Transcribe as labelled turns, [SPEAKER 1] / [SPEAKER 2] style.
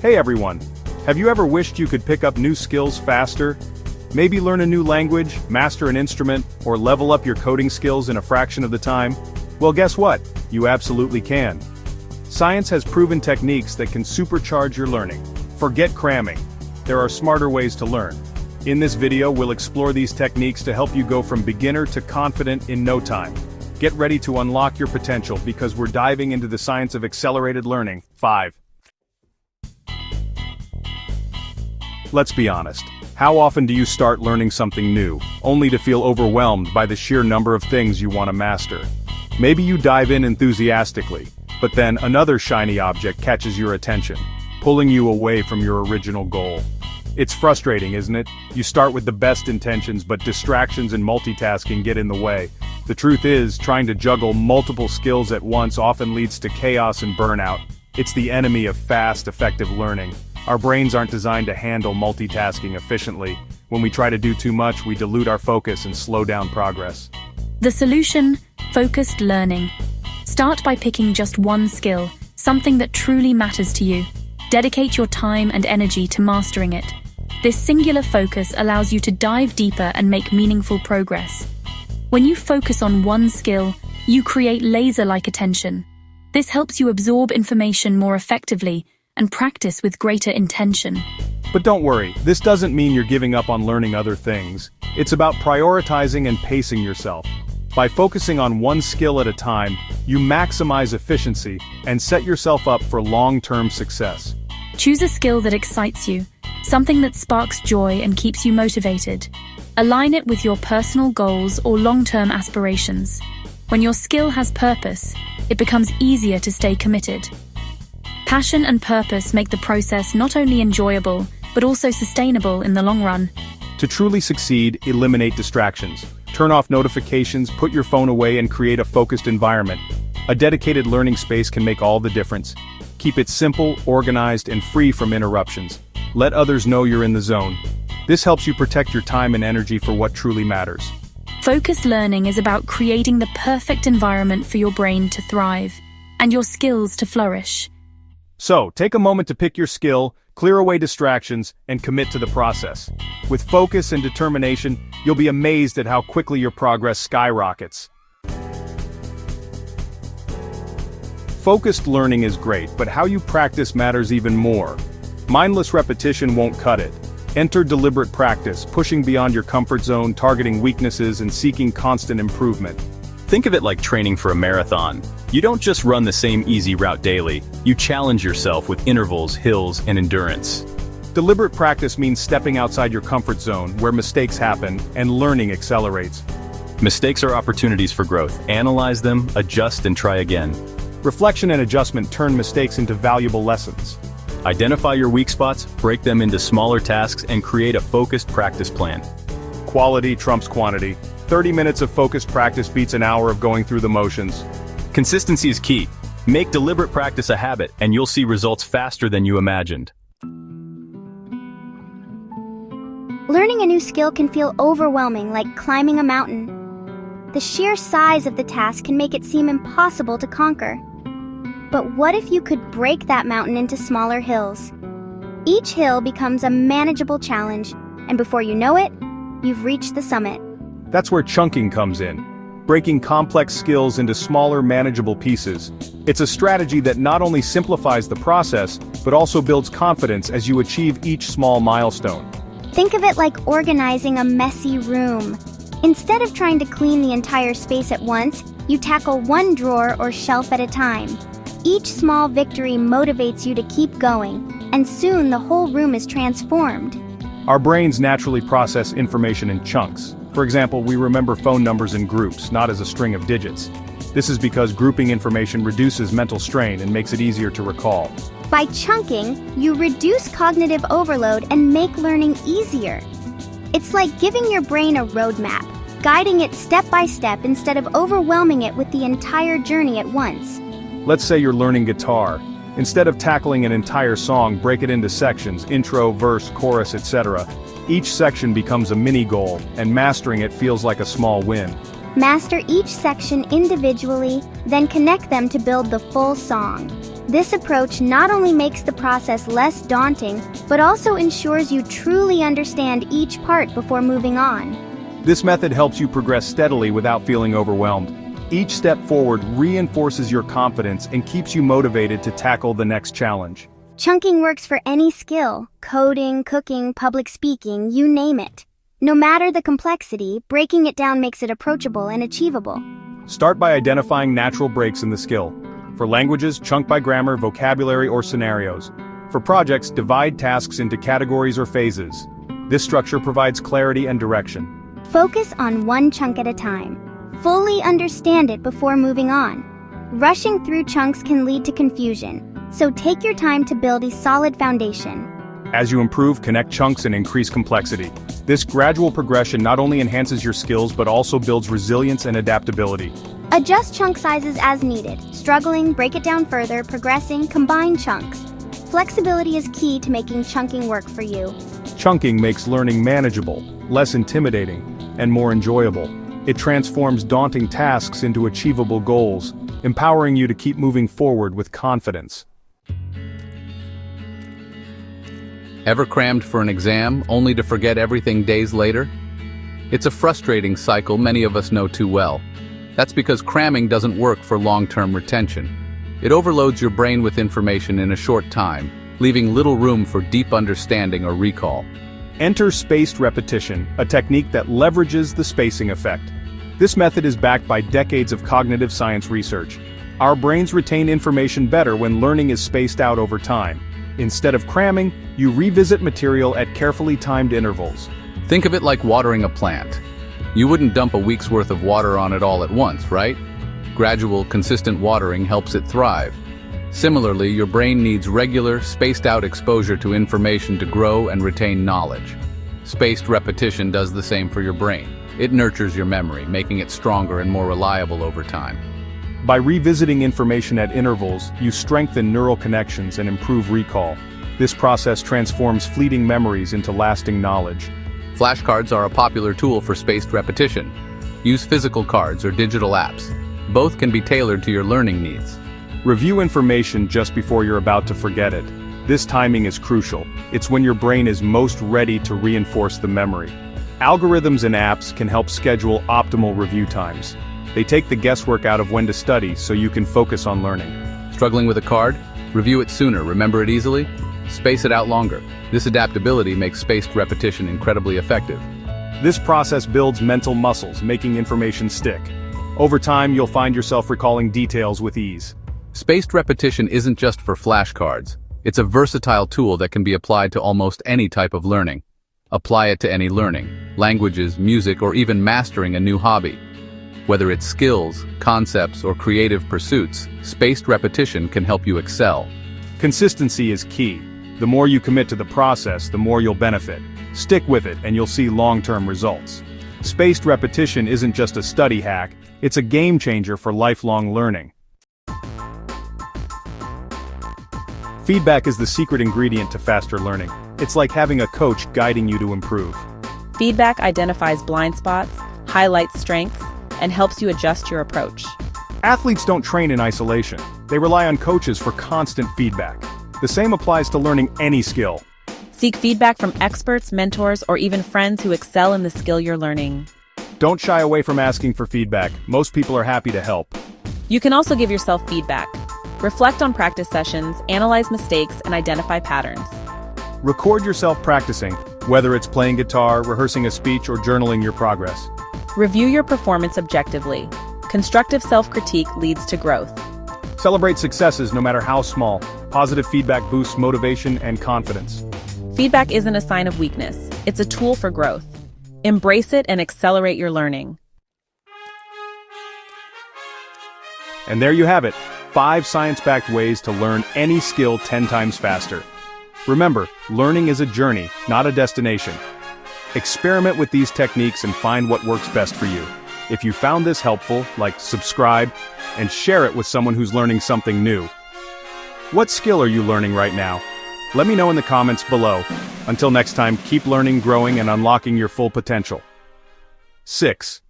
[SPEAKER 1] Hey everyone! Have you ever wished you could pick up new skills faster? Maybe learn a new language, master an instrument, or level up your coding skills in a fraction of the time? Well, guess what? You absolutely can. Science has proven techniques that can supercharge your learning. Forget cramming. There are smarter ways to learn. In this video, we'll explore these techniques to help you go from beginner to confident in no time. Get ready to unlock your potential because we're diving into the science of accelerated learning. 5. Let's be honest. How often do you start learning something new, only to feel overwhelmed by the sheer number of things you want to master? Maybe you dive in enthusiastically, but then another shiny object catches your attention, pulling you away from your original goal. It's frustrating, isn't it? You start with the best intentions, but distractions and multitasking get in the way. The truth is, trying to juggle multiple skills at once often leads to chaos and burnout. It's the enemy of fast, effective learning. Our brains aren't designed to handle multitasking efficiently. When we try to do too much, we dilute our focus and slow down progress.
[SPEAKER 2] The solution: focused learning. Start by picking just one skill, something that truly matters to you. Dedicate your time and energy to mastering it. This singular focus allows you to dive deeper and make meaningful progress. When you focus on one skill, you create laser-like attention. This helps you absorb information more effectively and practice with greater intention.
[SPEAKER 1] But don't worry, this doesn't mean you're giving up on learning other things. It's about prioritizing and pacing yourself. By focusing on one skill at a time, you maximize efficiency and set yourself up for long-term success.
[SPEAKER 2] Choose a skill that excites you, something that sparks joy and keeps you motivated. Align it with your personal goals or long-term aspirations. When your skill has purpose, it becomes easier to stay committed. Passion and purpose make the process not only enjoyable, but also sustainable in the long run.
[SPEAKER 1] To truly succeed, eliminate distractions. Turn off notifications, put your phone away, and create a focused environment. A dedicated learning space can make all the difference. Keep it simple, organized, and free from interruptions. Let others know you're in the zone. This helps you protect your time and energy for what truly matters.
[SPEAKER 2] Focused learning is about creating the perfect environment for your brain to thrive and your skills to flourish.
[SPEAKER 1] So, take a moment to pick your skill, clear away distractions, and commit to the process. With focus and determination, you'll be amazed at how quickly your progress skyrockets. Focused learning is great, but how you practice matters even more. Mindless repetition won't cut it. Enter deliberate practice, pushing beyond your comfort zone, targeting weaknesses, and seeking constant improvement.
[SPEAKER 3] Think of it like training for a marathon. You don't just run the same easy route daily, you challenge yourself with intervals, hills, and endurance.
[SPEAKER 1] Deliberate practice means stepping outside your comfort zone, where mistakes happen, and learning accelerates.
[SPEAKER 3] Mistakes are opportunities for growth. Analyze them, adjust, and try again.
[SPEAKER 1] Reflection and adjustment turn mistakes into valuable lessons.
[SPEAKER 3] Identify your weak spots, break them into smaller tasks, and create a focused practice plan.
[SPEAKER 1] Quality trumps quantity. 30 minutes of focused practice beats an hour of going through the motions.
[SPEAKER 3] Consistency is key. Make deliberate practice a habit, and you'll see results faster than you imagined.
[SPEAKER 4] Learning a new skill can feel overwhelming, like climbing a mountain. The sheer size of the task can make it seem impossible to conquer. But what if you could break that mountain into smaller hills? Each hill becomes a manageable challenge, and before you know it, you've reached the summit.
[SPEAKER 1] That's where chunking comes in. Breaking complex skills into smaller, manageable pieces. It's a strategy that not only simplifies the process, but also builds confidence as you achieve each small milestone.
[SPEAKER 4] Think of it like organizing a messy room. Instead of trying to clean the entire space at once, you tackle one drawer or shelf at a time. Each small victory motivates you to keep going, and soon the whole room is transformed.
[SPEAKER 1] Our brains naturally process information in chunks. For example, we remember phone numbers in groups, not as a string of digits. This is because grouping information reduces mental strain and makes it easier to recall.
[SPEAKER 4] By chunking, you reduce cognitive overload and make learning easier. It's like giving your brain a roadmap, guiding it step by step instead of overwhelming it with the entire journey at once.
[SPEAKER 1] Let's say you're learning guitar. Instead of tackling an entire song, break it into sections: intro, verse, chorus, etc. Each section becomes a mini goal, and mastering it feels like a small win.
[SPEAKER 4] Master each section individually, then connect them to build the full song. This approach not only makes the process less daunting, but also ensures you truly understand each part before moving on.
[SPEAKER 1] This method helps you progress steadily without feeling overwhelmed. Each step forward reinforces your confidence and keeps you motivated to tackle the next challenge.
[SPEAKER 4] Chunking works for any skill: coding, cooking, public speaking, you name it. No matter the complexity, breaking it down makes it approachable and achievable.
[SPEAKER 1] Start by identifying natural breaks in the skill. For languages, chunk by grammar, vocabulary, or scenarios. For projects, divide tasks into categories or phases. This structure provides clarity and direction.
[SPEAKER 4] Focus on one chunk at a time. Fully understand it before moving on. Rushing through chunks can lead to confusion, so take your time to build a solid foundation.
[SPEAKER 1] As you improve, connect chunks and increase complexity. This gradual progression not only enhances your skills but also builds resilience and adaptability.
[SPEAKER 4] Adjust chunk sizes as needed. Struggling, break it down further. Progressing, combine chunks. Flexibility is key to making chunking work for you.
[SPEAKER 1] Chunking makes learning manageable, less intimidating, and more enjoyable. It transforms daunting tasks into achievable goals, empowering you to keep moving forward with confidence.
[SPEAKER 5] Ever crammed for an exam only to forget everything days later? It's a frustrating cycle many of us know too well. That's because cramming doesn't work for long-term retention. It overloads your brain with information in a short time, leaving little room for deep understanding or recall.
[SPEAKER 1] Enter spaced repetition, a technique that leverages the spacing effect. This method is backed by decades of cognitive science research. Our brains retain information better when learning is spaced out over time. Instead of cramming, you revisit material at carefully timed intervals.
[SPEAKER 5] Think of it like watering a plant. You wouldn't dump a week's worth of water on it all at once, right? Gradual, consistent watering helps it thrive. Similarly, your brain needs regular, spaced-out exposure to information to grow and retain knowledge. Spaced repetition does the same for your brain. It nurtures your memory, making it stronger and more reliable over time.
[SPEAKER 1] By revisiting information at intervals, you strengthen neural connections and improve recall. This process transforms fleeting memories into lasting knowledge.
[SPEAKER 5] Flashcards are a popular tool for spaced repetition. Use physical cards or digital apps. Both can be tailored to your learning needs.
[SPEAKER 1] Review information just before you're about to forget it. This timing is crucial. It's when your brain is most ready to reinforce the memory. Algorithms and apps can help schedule optimal review times. They take the guesswork out of when to study so you can focus on learning.
[SPEAKER 5] Struggling with a card? Review it sooner, remember it easily? Space it out longer. This adaptability makes spaced repetition incredibly effective.
[SPEAKER 1] This process builds mental muscles, making information stick. Over time, you'll find yourself recalling details with ease.
[SPEAKER 5] Spaced repetition isn't just for flashcards. It's a versatile tool that can be applied to almost any type of learning. Apply it to any learning, languages, music, or even mastering a new hobby. Whether it's skills, concepts, or creative pursuits, spaced repetition can help you excel.
[SPEAKER 1] Consistency is key. The more you commit to the process, the more you'll benefit. Stick with it and you'll see long-term results. Spaced repetition isn't just a study hack, it's a game changer for lifelong learning. Feedback is the secret ingredient to faster learning. It's like having a coach guiding you to improve.
[SPEAKER 6] Feedback identifies blind spots, highlights strengths, and helps you adjust your approach.
[SPEAKER 1] Athletes don't train in isolation. They rely on coaches for constant feedback. The same applies to learning any skill.
[SPEAKER 6] Seek feedback from experts, mentors, or even friends who excel in the skill you're learning.
[SPEAKER 1] Don't shy away from asking for feedback. Most people are happy to help.
[SPEAKER 6] You can also give yourself feedback. Reflect on practice sessions, analyze mistakes, and identify patterns.
[SPEAKER 1] Record yourself practicing, whether it's playing guitar, rehearsing a speech, or journaling your progress.
[SPEAKER 6] Review your performance objectively. Constructive self-critique leads to growth.
[SPEAKER 1] Celebrate successes no matter how small. Positive feedback boosts motivation and confidence.
[SPEAKER 6] Feedback isn't a sign of weakness. It's a tool for growth. Embrace it and accelerate your learning.
[SPEAKER 1] And there you have it, 5 science-backed ways to learn any skill 10 times faster. Remember, learning is a journey, not a destination. Experiment with these techniques and find what works best for you. If you found this helpful, subscribe, and share it with someone who's learning something new. What skill are you learning right now? Let me know in the comments below. Until next time, keep learning, growing, and unlocking your full potential. 6.